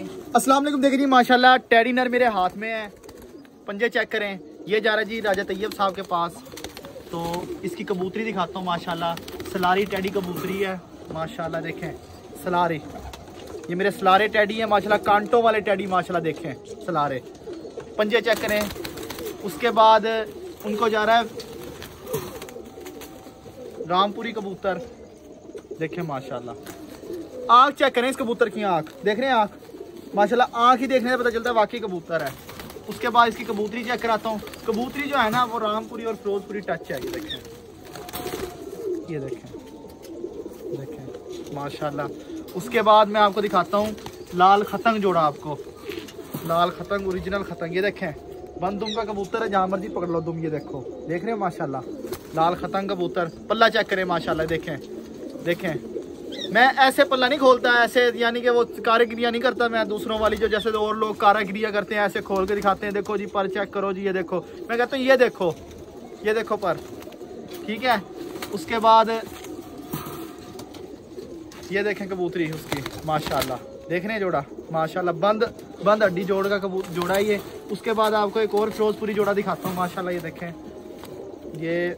अस्सलाम वालेकुम। देखिए जी माशाल्लाह टेडी नर मेरे हाथ में है, पंजे चेक करें। ये जा रहा है जी राजा तैयब साहब के पास। तो इसकी कबूतरी दिखाता हूँ माशाल्लाह। सलारी टेडी कबूतरी है माशाल्लाह, देखें सलारे, ये मेरे सलारे टेडी है माशाल्लाह, कांटों वाले टेडी माशाल्लाह, देखें सलारे, पंजे चेक करें। उसके बाद उनको जा रहा है रामपुरी कबूतर, देखें माशाल्लाह। आँख चेक करें इस कबूतर की, आँख देख रहे हैं, आँख माशाल्लाह, आँख ही देखने से पता चलता है वाकई कबूतर है। उसके बाद इसकी कबूतरी चेक कराता हूँ। कबूतरी जो है ना वो रामपुरी और फिरोजपुरी टच है, ये देखें, ये देखें, देखें माशाल्लाह। उसके बाद मैं आपको दिखाता हूँ लाल खतंग जोड़ा, आपको लाल खतंग, ओरिजिनल खतंग, ये देखें बंद दुम का कबूतर है, जहाँ मर्जी पकड़ लो दुम, ये देखो, देख रहे हो माशाल्लाह लाल खतंग कबूतर। पल्ला चेक करें माशाल्लाह, देखें देखें। मैं ऐसे पल्ला नहीं खोलता ऐसे, यानी कि वो कारीगिरियाँ नहीं करता मैं दूसरों वाली, जो जैसे और लोग कारीगिरियाँ करते हैं, ऐसे खोल के दिखाते हैं। देखो जी पर चेक करो जी, ये देखो, मैं कहता हूँ ये देखो, ये देखो पर, ठीक है। उसके बाद ये देखें कबूतरी उसकी माशाल्लाह, देख रहे हैं जोड़ा माशाल्लाह, बंद हड्डी जोड़ का जोड़ा है ये। उसके बाद आपको एक और फिरोजपुरी जोड़ा दिखाता हूँ माशाल्लाह, ये देखें, ये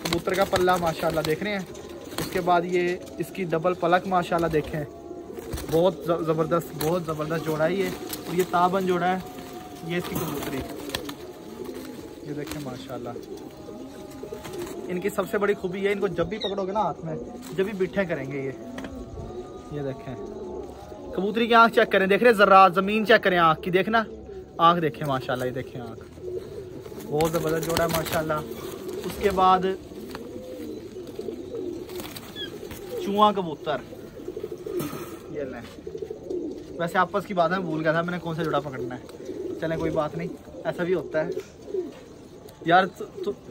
कबूतर का पल्ला माशाल्लाह, देख रहे हैं। उसके बाद ये इसकी डबल पलक माशाल्लाह, देखें बहुत ज़बरदस्त जोड़ा है ये। और ये ताबन जोड़ा है, ये इसकी कबूतरी, ये देखें माशाल्लाह। इनकी सबसे बड़ी खूबी है, इनको जब भी पकड़ोगे ना हाथ में, जब भी बिठे करेंगे ये देखें। कबूतरी की आँख चेक करें, देख रहे जरा ज़मीन चेक करें आँख की, देखना आँख देखें माशाल्लाह, ये देखें आँख, बहुत ज़बरदस्त जोड़ा है माशाल्लाह। उसके बाद चूहा कबूतर, ये लें, वैसे आपस की बात है, भूल गया था मैंने कौन सा जोड़ा पकड़ना है। चलें कोई बात नहीं, ऐसा भी होता है यार।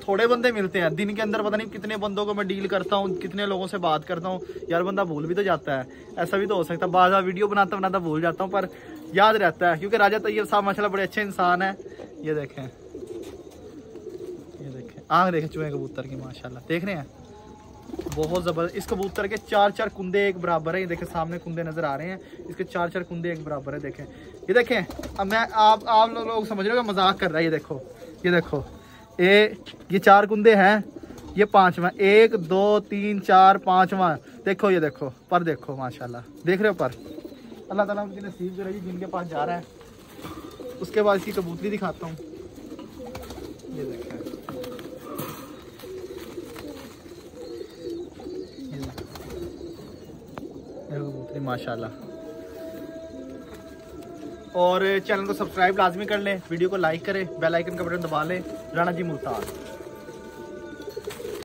थोड़े बंदे मिलते हैं दिन के अंदर, पता नहीं कितने बंदों को मैं डील करता हूँ, कितने लोगों से बात करता हूँ यार, बंदा भूल भी तो जाता है। ऐसा भी तो हो सकता है, बार बार वीडियो बनाता बनाता भूल जाता हूँ, पर याद रहता है, क्योंकि राजा तैयब साहब माशाल्लाह बड़े अच्छे इंसान है। ये देखें, ये देखें आँख देखें चूहे कबूतर की माशाल्लाह, देख रहे हैं बहुत ज़बरदस्त। इस कबूतर के 4 कुंदे एक बराबर है, ये देखें सामने कुंदे नज़र आ रहे हैं, इसके 4 कुंदे एक बराबर है, देखें ये देखें। अब मैं आप लोग समझ रहे हो कि मजाक कर रहा है, ये देखो, ये देखो, ये 4 कुंदे हैं, ये 5वां, 1 2 3 4 5वां, देखो ये देखो पर, देखो माशाल्लाह, देख रहे हो पर, अल्लाह ताला उनके नसीब जो रही जिनके पास जा रहा है। उसके बाद इसकी कबूतरी दिखाता हूँ, ये देखें, कबूतरी माशाल्लाह। और चैनल को सब्सक्राइब लाजमी कर लें, वीडियो को लाइक करें, बेल आइकन का बटन दबा लें। राणा जी मुल्तान।